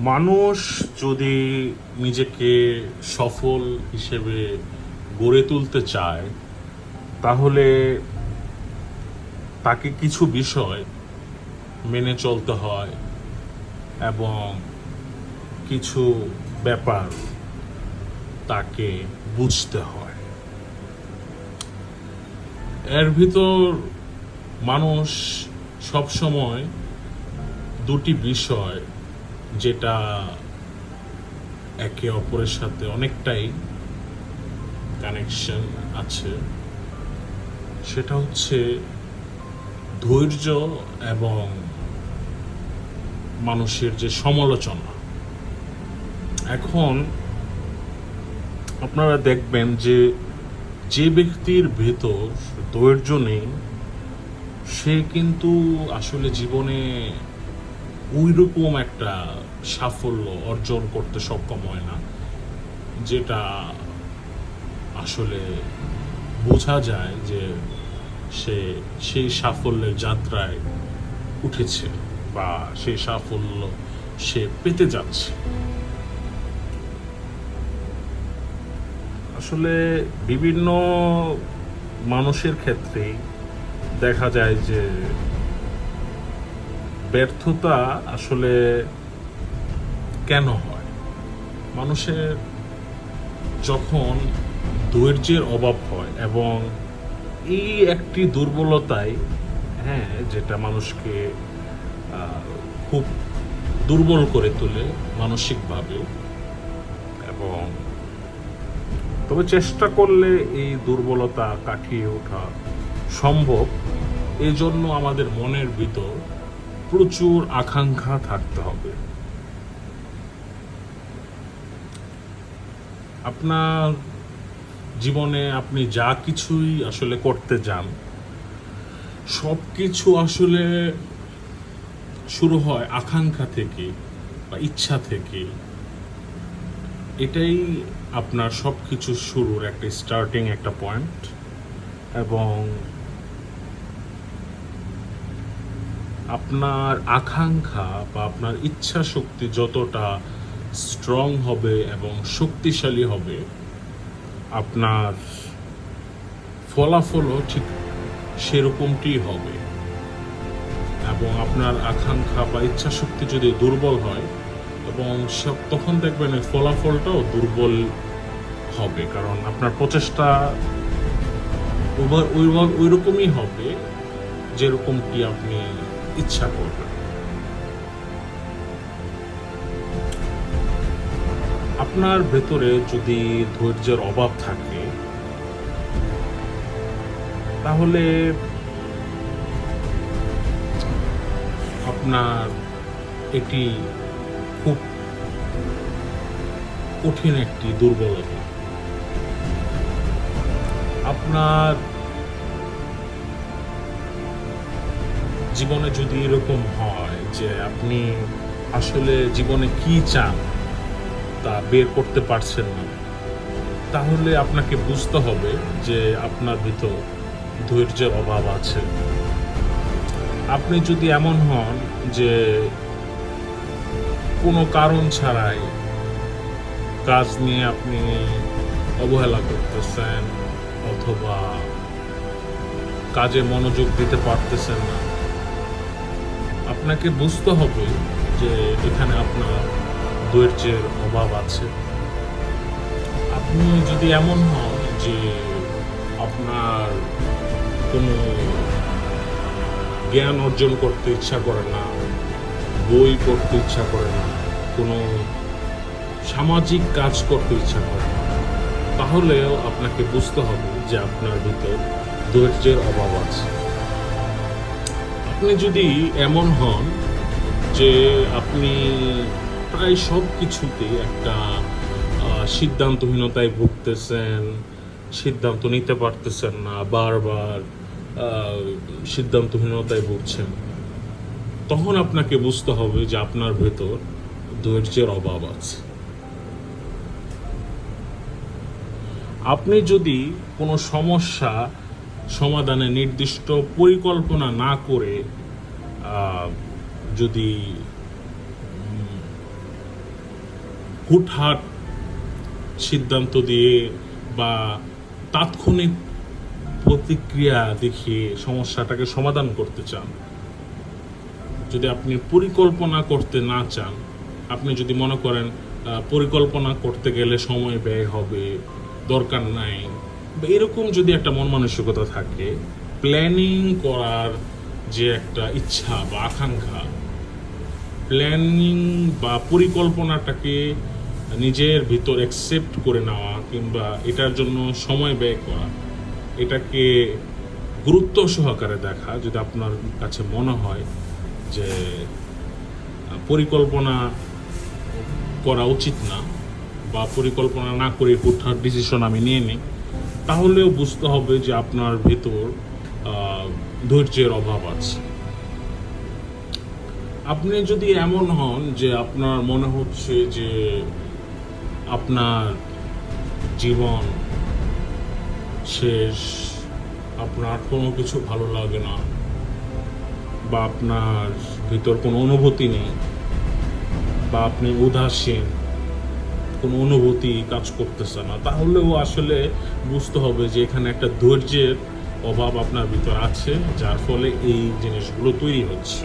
মানুষ যদি নিজেকে সফল হিসেবে গড়ে তুলতে চায়, তাহলে তাকে কিছু বিষয় মেনে চলতে হয় এবং কিছু ব্যাপার তাকে বুঝতে হয়। এর ভিতর মানুষ সবসময় দুটি বিষয়, যেটা একে অপরের সাথে অনেকটাই কানেকশন আছে, সেটা হচ্ছে ধৈর্য এবং মানুষের যে সমালোচনা। এখন আপনারা দেখবেন যে যে ব্যক্তির ভেতর ধৈর্য নেই, সে কিন্তু আসলে জীবনে ওইরকম একটা সাফল্য অর্জন করতে সক্ষম হয় না, যেটা আসলে বোঝা যায় যে সে সেই সাফল্যের যাত্রায় উঠেছে বা সেই সাফল্য সে পেতে যাচ্ছে। আসলে বিভিন্ন মানুষের ক্ষেত্রে দেখা যায় যে ব্যর্থতা আসলে কেন হয়। মানুষের যখন ধৈর্যের অভাব হয় এবং এই একটি দুর্বলতাই, হ্যাঁ, যেটা মানুষকে খুব দুর্বল করে তোলে মানসিকভাবে। এবং তবে চেষ্টা করলে এই দুর্বলতা কাটিয়ে ওঠা সম্ভব। এই জন্য আমাদের মনের ভিতর প্রচুর আকাঙ্ক্ষা থাকতে হবে। আপনার জীবনে আপনি যা কিছুই আসলে করতে যান, সব কিছু আসলে শুরু হয় আকাঙ্ক্ষা থেকে বা ইচ্ছা থেকে। এটাই আপনার সব কিছু শুরুর একটা স্টার্টিং, একটা পয়েন্ট। এবং আপনার আকাঙ্ক্ষা বা আপনার ইচ্ছা শক্তি যতটা স্ট্রং হবে এবং শক্তিশালী হবে, আপনার ফলাফলও ঠিক সেরকমটি হবে। এবং আপনার আকাঙ্ক্ষা বা ইচ্ছা শক্তি যদি দুর্বল হয়, এবং তখন দেখবেন এই ফলাফলটাও দুর্বল হবে, কারণ আপনার প্রচেষ্টা ওই রকমই হবে যেরকমটি আপনি ইচ্ছা করবেন। আপনার ভেতরে যদি ধৈর্যের অভাব থাকে, তাহলে আপনার এটি খুব কঠিন একটি দুর্বলতা। আপনার জীবনে যদি এরকম হয় যে আপনি আসলে জীবনে কি চান তা বের করতে পারছেন না, তাহলে আপনাকে বুঝতে হবে যে আপনার ভিতর ধৈর্যের অভাব আছে। আপনি যদি এমন হন যে কোনো কারণ ছাড়াই কাজ নিয়ে আপনি অবহেলা করতেছেন অথবা কাজে মনোযোগ দিতে পারতেছেন না, আপনাকে বুঝতে হবে যে এখানে আপনার ধৈর্যের অভাব আছে। আপনি যদি এমন হন যে আপনার কোনো জ্ঞান অর্জন করতে ইচ্ছা করে না, বই পড়তে ইচ্ছা করে না, কোনো সামাজিক কাজ করতে ইচ্ছা করে না, তাহলেও আপনাকে বুঝতে হবে যে আপনার ভিতর ধৈর্যের অভাব আছে। আপনি যদি এমন হন যে আপনি প্রায় সব কিছুতে একটা সিদ্ধান্তহীনতায় ভুগতেছেন, সিদ্ধান্ত নিতে পারতেছেন না, বারবার সিদ্ধান্তহীনতায় ভুগছেন, তখন আপনাকে বুঝতে হবে যে আপনার ভেতর ধৈর্যের অভাব আছে। আপনি যদি কোনো সমস্যা সমাধানে নির্দিষ্ট পরিকল্পনা না করে যদি হুটহাট সিদ্ধান্ত দিয়ে বা তাৎক্ষণিক প্রতিক্রিয়া দেখিয়ে সমস্যাটাকে সমাধান করতে চান, যদি আপনি পরিকল্পনা করতে না চান, আপনি যদি মনে করেন পরিকল্পনা করতে গেলে সময় ব্যয় হবে, দরকার নাই, বা এরকম যদি একটা মন মানসিকতা থাকে, প্ল্যানিং করার যে একটা ইচ্ছা বা আকাঙ্ক্ষা, প্ল্যানিং বা পরিকল্পনাটাকে নিজের ভিতর অ্যাকসেপ্ট করে নেওয়া কিংবা এটার জন্য সময় ব্যয় করা, এটাকে গুরুত্ব সহকারে দেখা, যদি আপনার কাছে মনে হয় যে পরিকল্পনা করা উচিত না বা পরিকল্পনা না করে হুটহাট ডিসিশন আমি নিয়ে নিই, তাহলেও বুঝতে হবে যে আপনার ভেতর ধৈর্যের অভাব আছে। আপনি যদি এমন হন যে আপনার মনে হচ্ছে যে আপনার জীবন শেষ, আপনার কোনো কিছু ভালো লাগে না, বা আপনার ভিতর কোনো অনুভূতি নেই, বা আপনি উদাসীন, কোনো অনুভূতি কাজ করতেছে না, তাহলেও আসলে বুঝতে হবে যে এখানে একটা ধৈর্যের অভাব আপনার ভিতর আছে, যার ফলে এই জিনিসগুলো তৈরি হচ্ছে।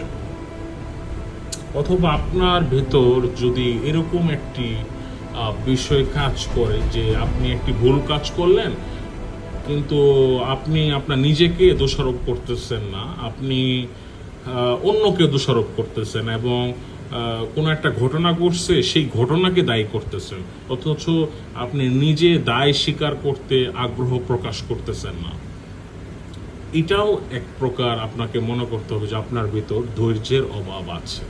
অথবা আপনার ভেতর যদি এরকম একটি বিষয় কাজ করে যে আপনি একটি ভুল কাজ করলেন, কিন্তু আপনি আপনার নিজেকে দোষারোপ করতেছেন না, আপনি অন্যকে দোষারোপ করতেছেন এবং কোনো একটা ঘটনা ঘটছে সেই ঘটনাকে দায়ী করতেছেন, অথচ আপনি নিজে দায় স্বীকার করতে আগ্রহ প্রকাশ করতেছেন না। এটাও এক প্রকার আপনাকে মনে করতে হবে যে আপনার ভিতর ধৈর্যের অভাব আছে।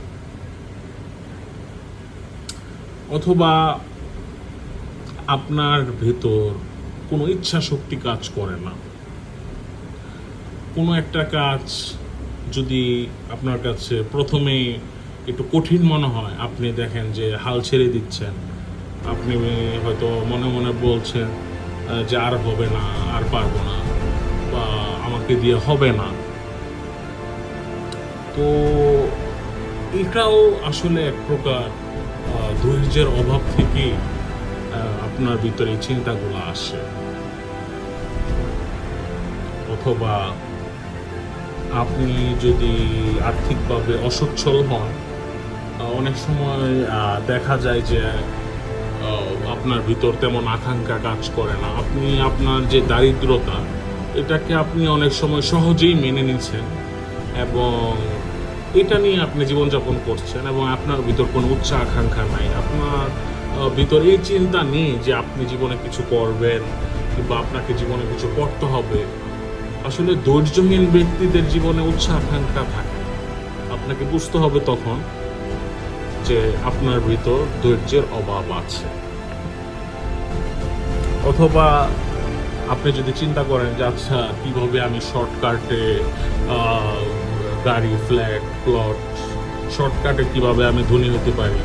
অথবা আপনার ভেতর কোনো ইচ্ছা শক্তি কাজ করে না। কোনো একটা কাজ যদি আপনার কাছে প্রথমেই একটু কঠিন মনে হয়, আপনি দেখেন যে হাল ছেড়ে দিচ্ছেন, আপনি হয়তো মনে মনে বলছেন যে আর হবে না, আর পারবো না, বা আমাকে দিয়ে হবে না। তো এটাও আসলে এক প্রকার ধৈর্যের অভাব থেকেই আপনার ভিতরে এই চিন্তাগুলো আসে। অথবা আপনি যদি আর্থিকভাবে অসচ্ছল হন, অনেক সময় দেখা যায় যে আপনার ভিতর তেমন আকাঙ্ক্ষা কাজ করে না, আপনি আপনার যে দারিদ্রতা, এটাকে আপনি অনেক সময় সহজেই মেনে নিচ্ছেন এবং এটা নিয়ে আপনি জীবনযাপন করছেন এবং আপনার ভিতর কোনো উচ্চ আকাঙ্ক্ষা নাই, আপনার ভিতর এই চিন্তা নেই যে আপনি জীবনে কিছু করবেন কিংবা আপনাকে জীবনে কিছু করতে হবে। আসলে ধৈর্যহীন ব্যক্তিদের জীবনে উচ্চ আকাঙ্ক্ষা থাকে। আপনাকে বুঝতে হবে তখন যে আপনার ভিতর ধৈর্যের অভাব আছে। অথবা আপনি যদি চিন্তা করেন যে আচ্ছা কিভাবে আমি শর্টকাটে গাড়ি, ফ্ল্যাট, প্লট, শর্টকাটে কিভাবে আমি ধনী হতে পারি,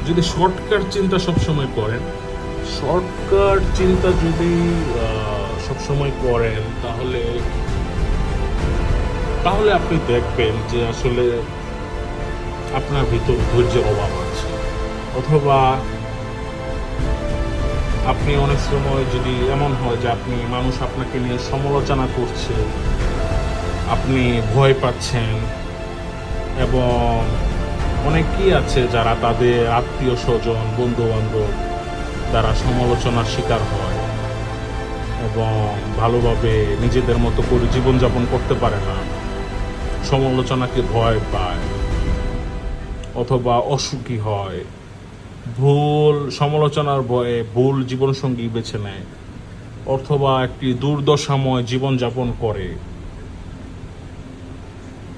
যদি শর্টকাট চিন্তা সবসময় করেন, শর্টকাট চিন্তা যদি সবসময় করেন, তাহলে আপনি দেখবেন যে আসলে আপনার ভিতর ধৈর্যের অভাব আছে। অথবা আপনি অনেক সময় যদি এমন হয় যে মানুষ আপনাকে নিয়ে সমালোচনা করছে, আপনি ভয় পাচ্ছেন, এবং অনেকেই আছে যারা তাদের আত্মীয় স্বজন, বন্ধু বান্ধব দ্বারা সমালোচনার শিকার হয় এবং ভালোভাবে নিজেদের মতো করে জীবনযাপন করতে পারে না, সমালোচনাকে ভয় পায়, অথবা অসুখী হয়, ভুল সমালোচনার ভয়ে ভুল জীবনসঙ্গী বেছে নেয়, অথবা একটি দুর্দশাময় জীবনযাপন করে।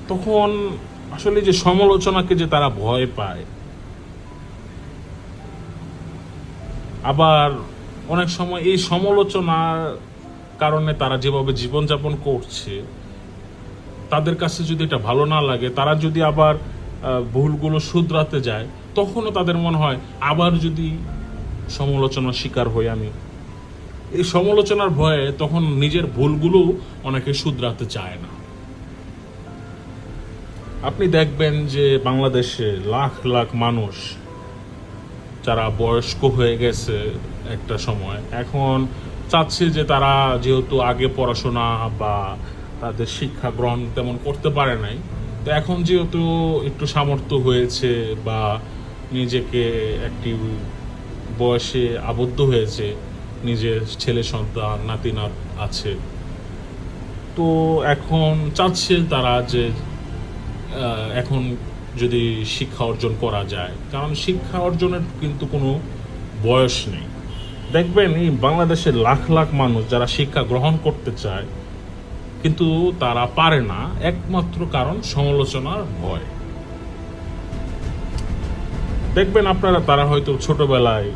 তখন আসলে যে সমালোচনাকে যে তারা ভয় পায়, আবার অনেক সময় এই সমালোচনার কারণে তারা যেভাবে জীবনযাপন করছে, তাদের কাছে যদি এটা ভালো না লাগে, তারা যদি আবার ভুলগুলো শুধরাতে যায়, তখনও তাদের মনে হয় আবার যদি সমালোচনার শিকার হই আমি। এই সমালোচনার ভয়ে তখন নিজের ভুলগুলো অনেকে শুধরাতে চায় না। আপনি দেখবেন যে বাংলাদেশে লাখ লাখ মানুষ যারা বয়স্ক হয়ে গেছে একটা সময়, এখন চাচ্ছে যে তারা যেহেতু আগে পড়াশোনা বা তাদের শিক্ষা গ্রহণ তেমন করতে পারে নাই, তো এখন যেহেতু একটু সামর্থ্য হয়েছে বা নিজেকে একটি বয়সে আবদ্ধ হয়েছে, নিজের ছেলে সন্তান নাতি নাত আছে, তো এখন চাচ্ছে তারা যে এখন যদি শিক্ষা অর্জন করা যায়, কারণ শিক্ষা অর্জনের কিন্তু কোনো বয়স নেই। দেখবেন এই বাংলাদেশের লাখ লাখ মানুষ যারা শিক্ষা গ্রহণ করতে চায় কিন্তু তারা পারে না, একমাত্র কারণ সমালোচনার ভয়। দেখবেন আপনারা তারা হয়তো ছোটবেলায়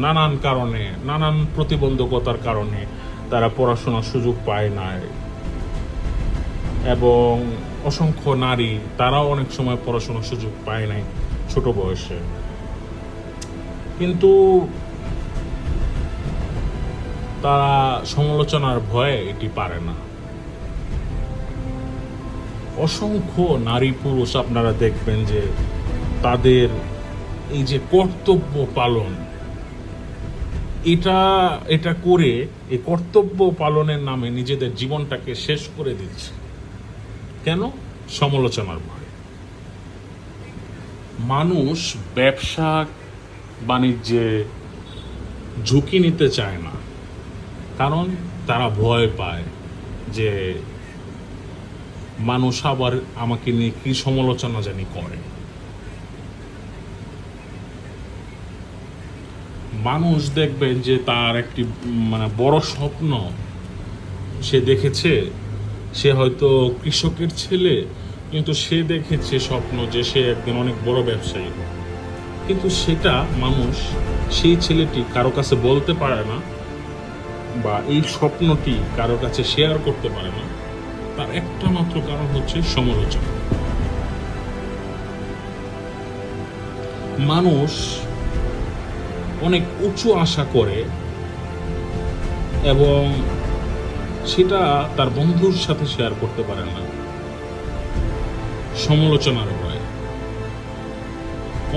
নানান কারণে, নানান প্রতিবন্ধকতার কারণে তারা পড়াশোনার সুযোগ পায় না, এবং অসংখ্য নারী তারাও অনেক সময় পড়াশোনার সুযোগ পায় নাই ছোট বয়সে, কিন্তু তারা সমালোচনার ভয়ে এটি পারে না। অসংখ্য নারী পুরুষ আপনারা দেখবেন যে তাদের এই যে কর্তব্য পালন, এটা করে এই কর্তব্য পালনের নামে নিজেদের জীবনটাকে শেষ করে দিচ্ছে। কেন? সমালোচনার ভয়। মানুষ ব্যবসা বাণিজ্যে ঝুঁকি নিতে চায় না, কারণ তারা ভয় পায় যে মানুষ আবার আমাকে নিয়ে কি সমালোচনা জানি করে। মানুষ দেখবেন যে তার একটি বড় স্বপ্ন সে দেখেছে, সে হয়তো কৃষকের ছেলে, কিন্তু সে দেখেছে স্বপ্ন যে সে একদিন অনেক বড় ব্যবসায়ী, কিন্তু সেটা মানুষ, সেই ছেলেটি কারো কাছে বলতে পারে না বা এই স্বপ্নটি কারো কাছে শেয়ার করতে পারে না। তার একটা মাত্র কারণ হচ্ছে সমালোচনা। মানুষ অনেক উঁচু আশা করে এবং সেটা তার বন্ধুর সাথে শেয়ার করতে পারে না, সমালোচনার ভয়ে,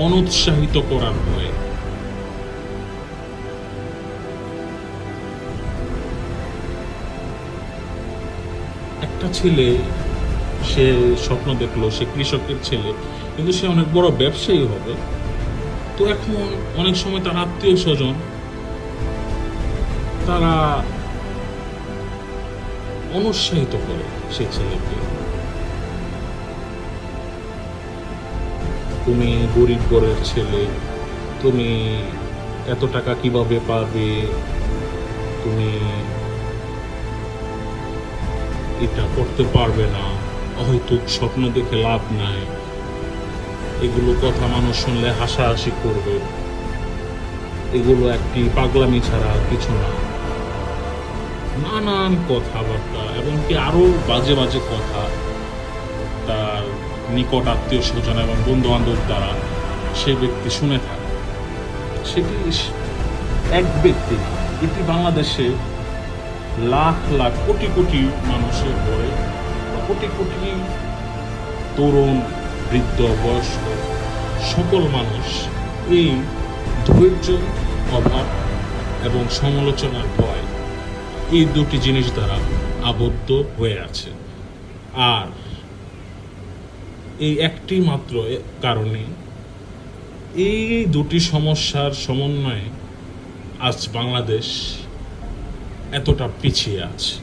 অনুৎসাহিত করার ভয়ে। একটা ছেলে, সে স্বপ্ন দেখলো সে কৃষকের ছেলে, কিন্তু সে অনেক বড় ব্যবসায়ী হবে। তো এখন অনেক সময় তার আত্মীয় স্বজন তারা অনুৎসাহিত করে সে ছেলেকে, তুমি গরিব ঘরের ছেলে, তুমি এত টাকা কিভাবে পাবে, তুমি এটা করতে পারবে না, হয়তো স্বপ্ন দেখে লাভ নাই, এগুলো কথা মানুষ শুনলে হাসাহাসি করবে, এগুলো একটি পাগলামি ছাড়া কিছু না, নানান কথাবার্তা এবং কি আরো বাজে বাজে কথা তার নিকট আত্মীয় স্বজন এবং বন্ধু বান্ধব দ্বারা সে ব্যক্তি শুনে থাকে। সেটি এক ব্যক্তি না, এটি বাংলাদেশে লাখ লাখ কোটি কোটি মানুষের পরে, কোটি কোটি তরুণ বৃদ্ধ বয়স্ক সকল মানুষ এই ধৈর্য অভাব এবং সমালোচনার ভয়, এই দুটি জিনিস দ্বারা আবদ্ধ হয়ে আছে। আর এই একটি মাত্র কারণে, এই দুটি সমস্যার সমন্বয়ে আজ বাংলাদেশ এতটা পিছিয়ে আছে।